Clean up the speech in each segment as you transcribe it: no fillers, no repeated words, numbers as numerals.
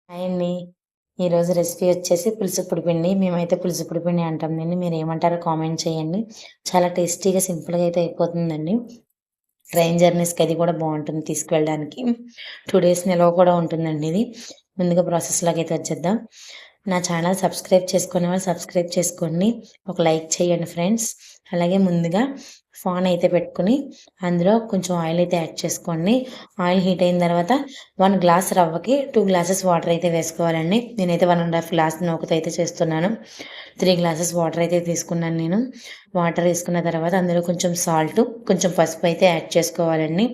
Hi అండి. ఈరోజు recipe వచ్చేసి పులుసుప్పుడు పిండి. మేమైతే పులుసుప్పుడు పిండి అంటాం దీన్ని. మీరేమంటారో కామెంట్ చేయండి. చాలా టేస్టీగా, సింపుల్‌గా అయితే అయిపోతుందండి. ట్రైన్ జర్నీస్‌కి అది కూడా బావుంటుంది తీసుకువెళ్ళడానికి. 2 డేస్ నిలవ కూడా ఉంటుందండి ఇది. ముందుగా ప్రాసెస్‌లోకైతే వచ్చేద్దాం. నా ఛానల్ సబ్స్క్రైబ్ చేసుకునే వాళ్ళు సబ్స్క్రైబ్ చేసుకోండి. ఒక లైక్ చేయండి ఫ్రెండ్స్. అలాగే ముందుగా ఫాన్ అయితే పెట్టుకొని అందులో కొంచెం ఆయిల్ అయితే యాడ్ చేసుకోండి. ఆయిల్ హీట్ అయిన తర్వాత 1 గ్లాస్ రవ్వకి 2 గ్లాసెస్ వాటర్ అయితే వేసుకోవాలండి. నేనైతే 1 ½ గ్లాస్ నూకతో అయితే చేస్తున్నాను. 3 గ్లాసెస్ వాటర్ అయితే తీసుకున్నాను నేను. వాటర్ వేసుకున్న తర్వాత అందులో కొంచెం సాల్ట్, కొంచెం పసుపు అయితే యాడ్ చేసుకోవాలండి.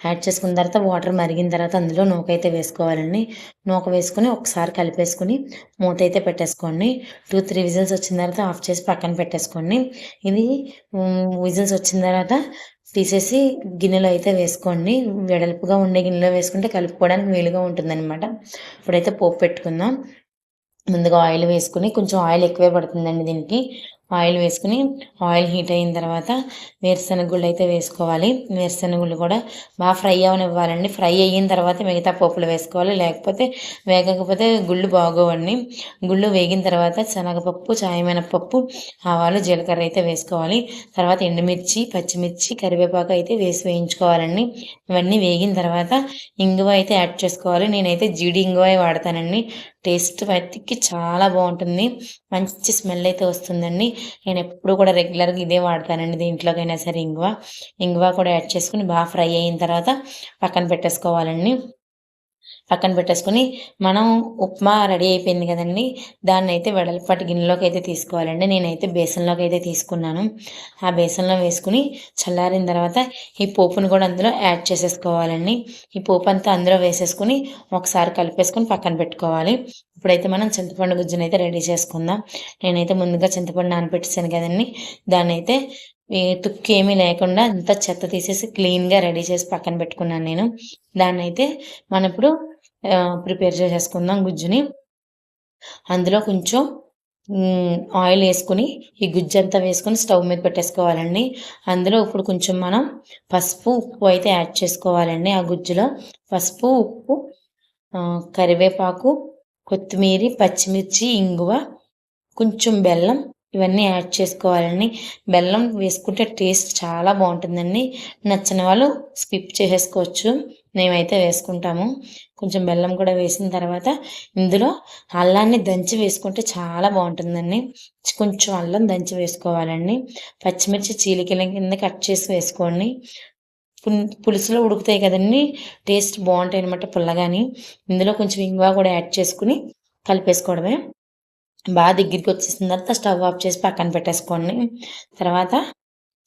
యాడ్ చేసుకున్న తర్వాత వాటర్ మరిగిన తర్వాత అందులో నూకైతే వేసుకోవాలండి. నూక వేసుకొని ఒకసారి కలిపేసుకొని మూతైతే పెట్టేసుకోండి. 2, 3 విజిల్స్ వచ్చిన తర్వాత ఆఫ్ చేసి పక్కన పెట్టేసుకోండి. ఇది విజిల్స్ వచ్చిన తర్వాత తీసేసి గిన్నెలో అయితే వేసుకోండి. వెడల్పుగా ఉండే గిన్నెలో వేసుకుంటే కలుపుకోవడానికి వీలుగా ఉంటుందనమాట. ఇప్పుడైతే పోపు పెట్టుకుందాం. ముందుగా ఆయిల్ వేసుకొని కొంచెం ఆయిల్ ఎక్కువే పడుతుందండి దీనికి. ఆయిల్ వేసుకొని ఆయిల్ హీట్ అయిన తర్వాత వేరుశనగ గుళ్ళు అయితే వేసుకోవాలి. వేరుశనగ గుళ్ళు కూడా బాగా ఫ్రై అవ్వనివ్వాలండి. ఫ్రై అయిన తర్వాత మిగతా పోపులు వేసుకోవాలి. లేకపోతే వేగకపోతే గుళ్ళు బాగోవండి. గుళ్ళు వేగిన తర్వాత శనగపప్పు, చాయమినపప్పు, ఆవాలు, జీలకర్ర అయితే వేసుకోవాలి. తర్వాత ఎండుమిర్చి, పచ్చిమిర్చి, కరివేపాకు అయితే వేసి వేయించుకోవాలండి. ఇవన్నీ వేగిన తర్వాత ఇంగువ అయితే యాడ్ చేసుకోవాలి. నేనైతే జీడి ఇంగువే వాడతానండి. టేస్ట్ మట్టికి చాలా బాగుంటుంది. మంచి స్మెల్ అయితే వస్తుందండి. నేను ఎప్పుడు కూడా రెగ్యులర్‌గా ఇదే వాడతానండి దేంట్లోకైనా సరే ఇంగువ. ఇంగువ కూడా యాడ్ చేసుకొని బాగా ఫ్రై అయిన తర్వాత పక్కన పెట్టేసుకోవాలండి. పక్కన పెట్టేసుకొని మనం ఉప్మా రెడీ అయిపోయింది కదండీ! దాన్నైతే వెడల్పాటి గిన్నెలోకైతే తీసుకోవాలండి. నేనైతే బేసన్‌లోకైతే తీసుకున్నాను. ఆ బేసన్‌లో వేసుకొని చల్లారిన తర్వాత ఈ పోపును కూడా అందులో యాడ్ చేసేసుకోవాలండి. ఈ పోపంతా అందులో వేసేసుకొని ఒకసారి కలిపేసుకొని పక్కన పెట్టుకోవాలి. ఇప్పుడైతే మనం చింతపండు గుజ్జునైతే రెడీ చేసుకుందాం. నేనైతే ముందుగా చింతపండు నానబెట్టేసాను కదండీ! దాన్నైతే తుక్కేమీ లేకుండా అంతా చెత్త తీసేసి క్లీన్‌గా రెడీ చేసి పక్కన పెట్టుకున్నాను నేను. దాన్నైతే మనమిప్పుడు ప్రిపేర్ చేసేసుకుందాం గుజ్జుని. అందులో కొంచెం ఆయిలేసుకొని, ఈ గుజ్జంతా వేసుకొని స్టవ్ మీద పెట్టేసుకోవాలండి. అందులో ఇప్పుడు కొంచెం మనం పసుపు, ఉప్పు అయితే యాడ్ చేసుకోవాలండి ఆ గుజ్జులో. పసుపు, ఉప్పు, కరివేపాకు, కొత్తిమీరి, పచ్చిమిర్చి, ఇంగువ, కొంచెం బెల్లం ఇవన్నీ యాడ్ చేసుకోవాలండి. బెల్లం వేసుకుంటే టేస్ట్ చాలా బావుంటుందండి. నచ్చని వాళ్ళు స్కిప్ చేసేసుకోవచ్చు. మేమైతే వేసుకుంటాము. కొంచెం బెల్లం కూడా వేసిన తర్వాత ఇందులో అల్లాన్ని దంచి వేసుకుంటే చాలా బావుంటుందండి. కొంచెం అల్లం దంచి వేసుకోవాలండి. పచ్చిమిర్చి చీలికల కింద కట్ చేసి వేసుకోండి. పులుసులో ఉడుకుతాయి కదండీ! టేస్ట్ బావుంటాయనమాట పుల్లగాని. ఇందులో కొంచెం ఇంగువ కూడా యాడ్ చేసుకొని కలిపేసుకోవడమే. దగ్గరికొచ్చేసిన తర్వాత స్టవ్ ఆఫ్ చేసి పక్కన పెట్టేసుకోండి. తర్వాత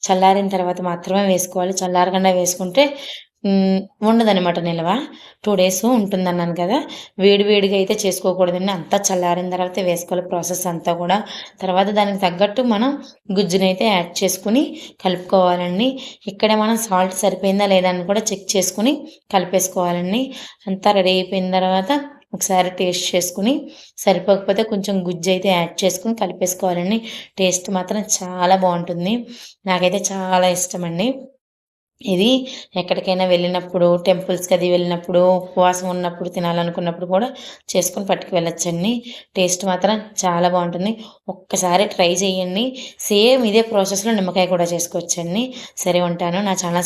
చల్లారిన తర్వాత మాత్రమే వేసుకోవాలి. చల్లారకుండా వేసుకుంటే హ్మ్. ఉండదనమాట నిలవ. 2 డేస్ ఉంటుందన్నాను కదా! వేడి వేడిగా అయితే చేసుకోకూడదండి. అంతా చల్లారిన తర్వాతే వేసుకోవాలి ప్రాసెస్ అంతా కూడా. తర్వాత దానికి తగ్గట్టు మనం గుజ్జునైతే యాడ్ చేసుకొని కలుపుకోవాలండి. ఇక్కడ మనం సాల్ట్ సరిపోయిందా లేదా అని కూడా చెక్ చేసుకొని కలిపేసుకోవాలండి. అంతా రెడీ అయిపోయిన తర్వాత ఒకసారి టేస్ట్ చేసుకొని సరిపోకపోతే కొంచెం గుజ్జయితే యాడ్ చేసుకొని కలిపేసుకోవాలండి. టేస్ట్ మాత్రం చాలా బావుంటుంది. నాకైతే చాలా ఇష్టమండి. ఇది ఎక్కడికైనా వెళ్ళినప్పుడు, టెంపుల్స్‌కి అది వెళ్ళినప్పుడు, ఉపవాసం ఉన్నప్పుడు, తినాలనుకున్నప్పుడు కూడా చేసుకొని పట్టుకు వెళ్ళొచ్చండి. టేస్ట్ మాత్రం చాలా బావుంటుంది. ఒక్కసారి ట్రై చేయండి. సేమ్ ఇదే ప్రాసెస్‌లో నిమ్మకాయ కూడా చేసుకోవచ్చండి. సరే ఉంటాను. నా ఛానల్